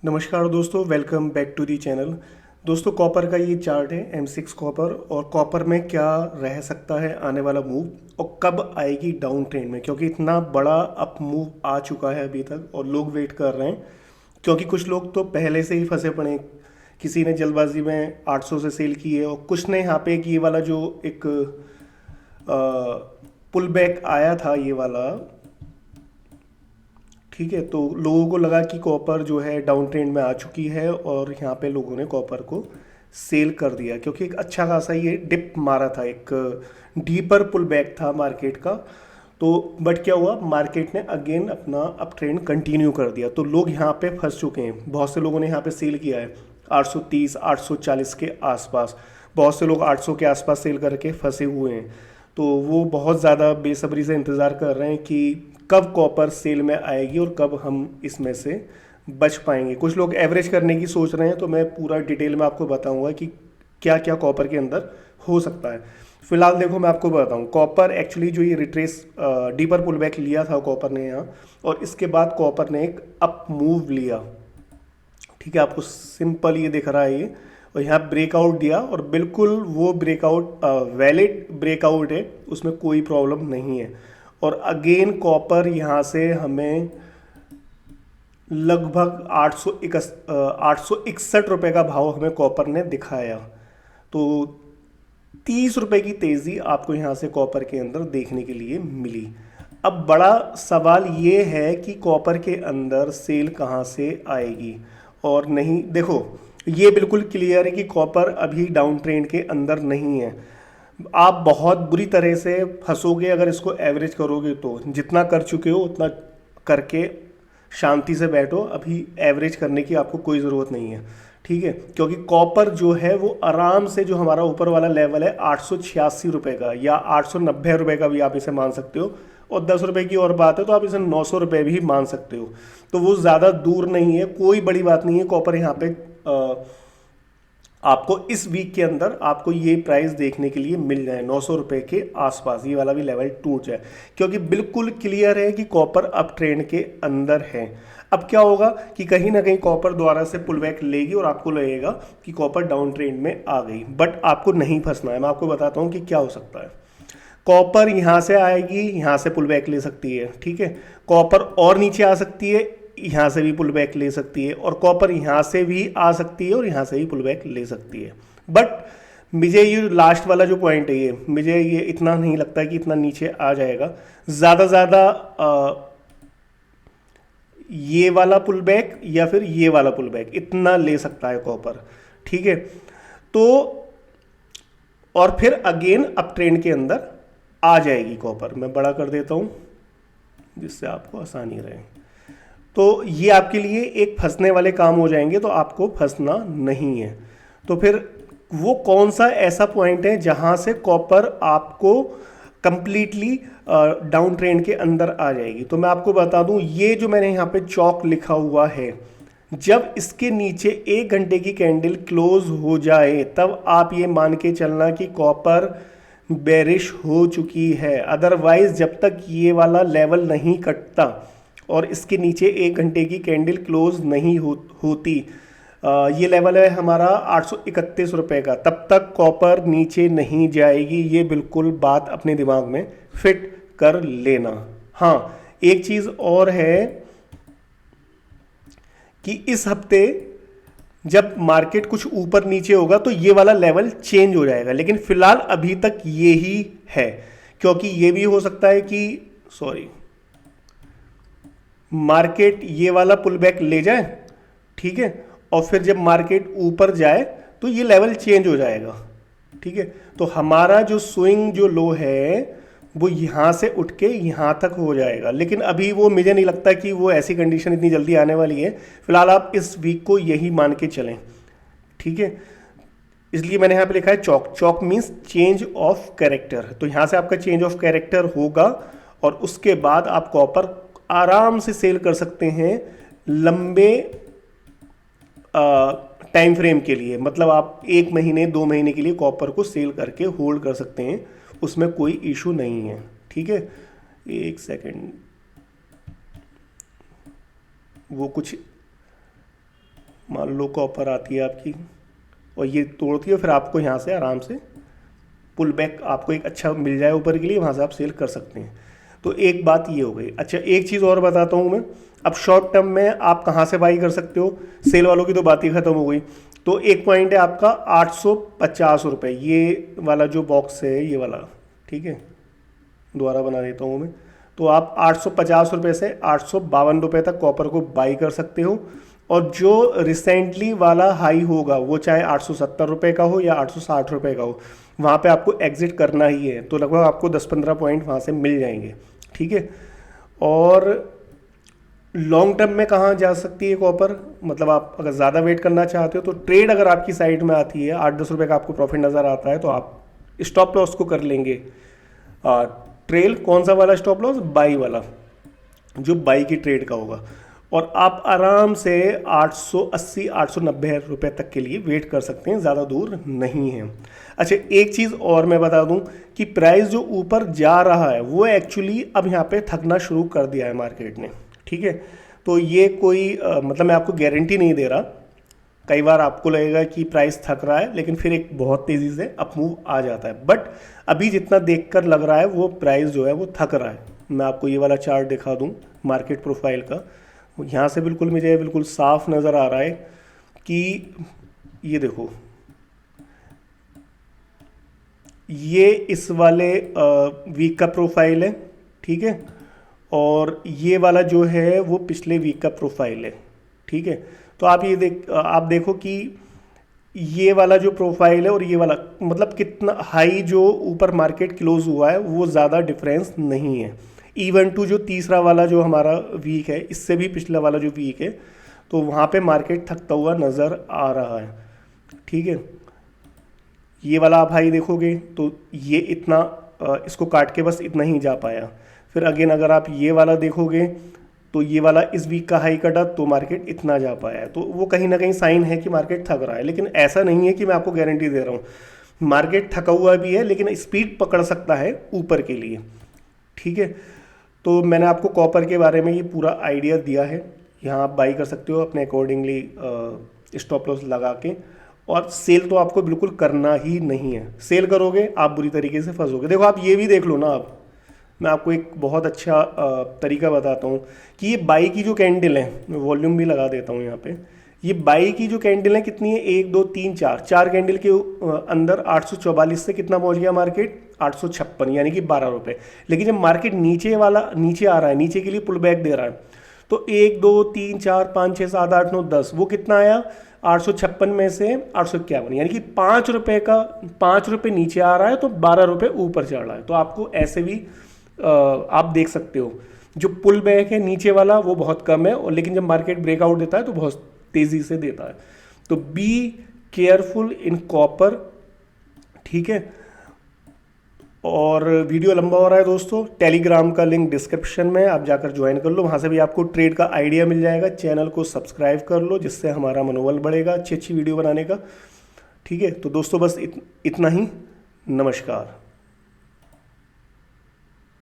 नमस्कार दोस्तों, welcome back to the channel. दोस्तों, कॉपर का ये चार्ट है M6 कॉपर, और कॉपर में क्या रह सकता है आने वाला मूव और कब आएगी डाउन ट्रेंड में, क्योंकि इतना बड़ा अप मूव आ चुका है अभी तक और लोग वेट कर रहे हैं। क्योंकि कुछ लोग तो पहले से ही फंसे पड़े हैं। किसी ने जल्दबाजी में 800 से सेल की है, और कुछ ने यहाँ पे एक ये वाला जो एक पुल बैक आया था ये वाला, ठीक है, तो लोगों को लगा कि कॉपर जो है डाउन ट्रेंड में आ चुकी है और यहाँ पे लोगों ने कॉपर को सेल कर दिया, क्योंकि एक अच्छा खासा ये डिप मारा था, एक डीपर पुल बैक था मार्केट का। तो बट क्या हुआ, मार्केट ने अगेन अपना अप ट्रेंड कंटिन्यू कर दिया, तो लोग यहाँ पे फंस चुके हैं। बहुत से लोगों ने यहाँ पे सेल किया है 830 840 के आसपास। बहुत से लोग 800 के आसपास सेल करके फंसे हुए हैं। तो वो बहुत ज़्यादा बेसब्री से इंतज़ार कर रहे हैं कि कब कॉपर सेल में आएगी और कब हम इसमें से बच पाएंगे। कुछ लोग एवरेज करने की सोच रहे हैं, तो मैं पूरा डिटेल में आपको बताऊंगा कि क्या क्या कॉपर के अंदर हो सकता है। फिलहाल देखो, मैं आपको बताऊं, कॉपर एक्चुअली जो ये रिट्रेस डीपर पुल बैक लिया था कॉपर ने यहाँ, और इसके बाद कॉपर ने एक अप मूव लिया। ठीक है, आपको सिंपल ये दिख रहा है ये, और यहाँ ब्रेकआउट दिया, और बिल्कुल वो ब्रेकआउट वैलिड ब्रेकआउट है, उसमें कोई प्रॉब्लम नहीं है। और अगेन कॉपर यहाँ से हमें लगभग 861 रुपये का भाव हमें कॉपर ने दिखाया। तो 30 रुपये की तेज़ी आपको यहाँ से कॉपर के अंदर देखने के लिए मिली। अब बड़ा सवाल ये है कि कॉपर के अंदर सेल कहाँ से आएगी और नहीं। देखो, ये बिल्कुल क्लियर है कि कॉपर अभी डाउन ट्रेंड के अंदर नहीं है। आप बहुत बुरी तरह से फंसोगे अगर इसको एवरेज करोगे, तो जितना कर चुके हो उतना करके शांति से बैठो। अभी एवरेज करने की आपको कोई ज़रूरत नहीं है, ठीक है, क्योंकि कॉपर जो है वो आराम से, जो हमारा ऊपर वाला लेवल है 886 रुपये का या 890 रुपये का भी आप इसे मान सकते हो, और 10 रुपये की और बात है तो आप इसे 900 रुपये भी मान सकते हो। तो वो ज़्यादा दूर नहीं है, कोई बड़ी बात नहीं है। कॉपर यहाँ पे आपको इस वीक के अंदर आपको ये प्राइस देखने के लिए मिल जाए 900 रुपये के आसपास, ये वाला भी लेवल टूट जाए, क्योंकि बिल्कुल क्लियर है कि कॉपर अप ट्रेंड के अंदर है। अब क्या होगा कि कहीं ना कहीं कॉपर दोबारा से पुल बैक लेगी और आपको लगेगा कि कॉपर डाउन ट्रेंड में आ गई, बट आपको नहीं फंसना है। मैं आपको बताता हूँ कि क्या हो सकता है। कॉपर यहाँ से आएगी, यहाँ से पुल बैक ले सकती है, ठीक है। कॉपर और नीचे आ सकती है, यहाँ से भी पुल बैक ले सकती है, और कॉपर यहाँ से भी आ सकती है और यहाँ से भी पुल बैक ले सकती है। बट मुझे ये लास्ट वाला जो पॉइंट है, ये मुझे ये इतना नहीं लगता कि इतना नीचे आ जाएगा। ज़्यादा ज़्यादा ये वाला पुल बैक या फिर ये वाला पुल बैक इतना ले सकता है कॉपर, ठीक है। तो और फिर अगेन अप ट्रेंड के अंदर आ जाएगी कॉपर। मैं बड़ा कर देता हूँ जिससे आपको आसानी रहे। तो ये आपके लिए एक फंसने वाले काम हो जाएंगे, तो आपको फंसना नहीं है। तो फिर वो कौन सा ऐसा पॉइंट है जहां से कॉपर आपको कंप्लीटली डाउन ट्रेंड के अंदर आ जाएगी? तो मैं आपको बता दूं, ये जो मैंने यहाँ पे चौक लिखा हुआ है, जब इसके नीचे 1 घंटे की कैंडल क्लोज हो जाए तब आप ये मान के चलना कि कॉपर बेरिश हो चुकी है। अदरवाइज जब तक ये वाला लेवल नहीं कटता और इसके नीचे 1 घंटे की कैंडल क्लोज नहीं होती, ये लेवल है हमारा 831 रुपये का, तब तक कॉपर नीचे नहीं जाएगी। ये बिल्कुल बात अपने दिमाग में फिट कर लेना। हाँ, एक चीज़ और है कि इस हफ्ते जब मार्केट कुछ ऊपर नीचे होगा तो ये वाला लेवल चेंज हो जाएगा, लेकिन फिलहाल अभी तक ये ही है। क्योंकि ये भी हो सकता है कि मार्केट ये वाला पुल बैक ले जाए, ठीक है, और फिर जब मार्केट ऊपर जाए तो ये लेवल चेंज हो जाएगा, ठीक है। तो हमारा जो स्विंग जो लो है वो यहाँ से उठ के यहाँ तक हो जाएगा, लेकिन अभी वो मुझे नहीं लगता कि वो ऐसी कंडीशन इतनी जल्दी आने वाली है। फिलहाल आप इस वीक को यही मान के चलें, ठीक है। इसलिए मैंने यहाँ पे लिखा है चौक। चौक मीन्स चेंज ऑफ कैरेक्टर। तो यहाँ से आपका चेंज ऑफ कैरेक्टर होगा और उसके बाद आप कॉपर आराम से सेल कर सकते हैं लंबे टाइम फ्रेम के लिए। मतलब आप 1 महीने 2 महीने के लिए कॉपर को सेल करके होल्ड कर सकते हैं, उसमें कोई इशू नहीं है, ठीक है। एक सेकंड, वो कुछ मान लो कॉपर आती है आपकी और ये तोड़ती है, फिर आपको यहाँ से आराम से पुल बैक आपको एक अच्छा मिल जाए ऊपर के लिए, वहाँ से आप सेल कर सकते हैं। तो एक बात ये हो गई। अच्छा एक चीज़ और बताता हूँ मैं, अब शॉर्ट टर्म में आप कहाँ से बाई कर सकते हो, सेल वालों की तो बात ही ख़त्म हो गई। तो एक पॉइंट है आपका 850 रुपये, ये वाला जो बॉक्स है ये वाला, ठीक है, दोबारा बना देता हूँ मैं। तो आप 850 रुपये से 852 रुपये तक कॉपर को बाई कर सकते हो। और जो रिसेंटली वाला हाई होगा वो चाहे 870 रुपये का हो या 860 रुपये का हो, वहाँ पे आपको एग्जिट करना ही है। तो लगभग आपको 10-15 पॉइंट वहाँ से मिल जाएंगे, ठीक है। और लॉन्ग टर्म में कहाँ जा सकती है कॉपर, मतलब आप अगर ज़्यादा वेट करना चाहते हो तो ट्रेड अगर आपकी साइड में आती है 8-10 रुपये का आपको प्रॉफिट नज़र आता है तो आप स्टॉप लॉस को कर लेंगे ट्रेल। कौन सा वाला स्टॉप लॉस, बाई वाला, जो बाई की ट्रेड का होगा। और आप आराम से 880-890 रुपये तक के लिए वेट कर सकते हैं, ज़्यादा दूर नहीं है। अच्छा एक चीज़ और मैं बता दूं कि प्राइस जो ऊपर जा रहा है वो एक्चुअली अब यहाँ पे थकना शुरू कर दिया है मार्केट ने, ठीक है। तो ये कोई मतलब मैं आपको गारंटी नहीं दे रहा, कई बार आपको लगेगा कि प्राइस थक रहा है लेकिन फिर एक बहुत तेज़ी से अप मूव आ जाता है, बट अभी जितना देखकर लग रहा है वो प्राइस जो है वो थक रहा है। मैं आपको ये वाला चार्ट दिखा दूं मार्केट प्रोफाइल का, यहाँ से बिल्कुल मुझे बिल्कुल साफ नज़र आ रहा है कि ये देखो, ये इस वाले वीक का प्रोफाइल है, ठीक है, और ये वाला जो है वो पिछले वीक का प्रोफाइल है, ठीक है। तो आप ये आप देखो कि ये वाला जो प्रोफाइल है और ये वाला, मतलब कितना हाई जो ऊपर मार्केट क्लोज हुआ है वो ज़्यादा डिफरेंस नहीं है। इवन टू जो तीसरा वाला जो हमारा वीक है, इससे भी पिछला वाला जो वीक है, तो वहाँ पे मार्केट थकता हुआ नज़र आ रहा है, ठीक है। ये वाला आप हाई देखोगे तो ये इतना इसको काट के बस इतना ही जा पाया। फिर अगेन अगर आप ये वाला देखोगे तो ये वाला इस वीक का हाई कटा तो मार्केट इतना जा पाया है। तो वो कहीं ना कहीं साइन है कि मार्केट थक रहा है, लेकिन ऐसा नहीं है कि मैं आपको गारंटी दे रहा हूँ। मार्केट थका हुआ भी है लेकिन स्पीड पकड़ सकता है ऊपर के लिए, ठीक है। तो मैंने आपको कॉपर के बारे में ये पूरा आइडिया दिया है, यहाँ आप बाई कर सकते हो अपने अकॉर्डिंगली स्टॉप लॉस लगा के। और सेल तो आपको बिल्कुल करना ही नहीं है, सेल करोगे आप बुरी तरीके से फंसोगे। देखो आप ये भी देख लो ना, आप मैं आपको एक बहुत अच्छा तरीका बताता हूँ कि ये बाई की जो कैंडल है, मैं वॉल्यूम भी लगा देता हूँ यहाँ पे, ये बाई की जो कैंडल है कितनी है, 1 2 3 4 कैंडल के अंदर 844 से कितना पहुँच गया मार्केट, 856, यानी कि 12 रुपये। लेकिन जब मार्केट नीचे आ रहा है, नीचे के लिए पुल बैक दे रहा है, तो 1 2 3 4 5 6 7 8 9 10, वो कितना आया 856 में से 851, यानी कि 5 रुपये का 5 रुपये नीचे आ रहा है तो 12 रुपये ऊपर चढ़ रहा है। तो आपको ऐसे भी आप देख सकते हो, जो पुल बैक है नीचे वाला वो बहुत कम है, और लेकिन जब मार्केट ब्रेकआउट देता है तो बहुत तेज़ी से देता है। तो बी केयरफुल इन कॉपर, ठीक है। और वीडियो लंबा हो रहा है दोस्तों, टेलीग्राम का लिंक डिस्क्रिप्शन में, आप जाकर ज्वाइन कर लो, वहाँ से भी आपको ट्रेड का आइडिया मिल जाएगा। चैनल को सब्सक्राइब कर लो जिससे हमारा मनोबल बढ़ेगा अच्छी अच्छी वीडियो बनाने का, ठीक है। तो दोस्तों बस इतना ही, नमस्कार।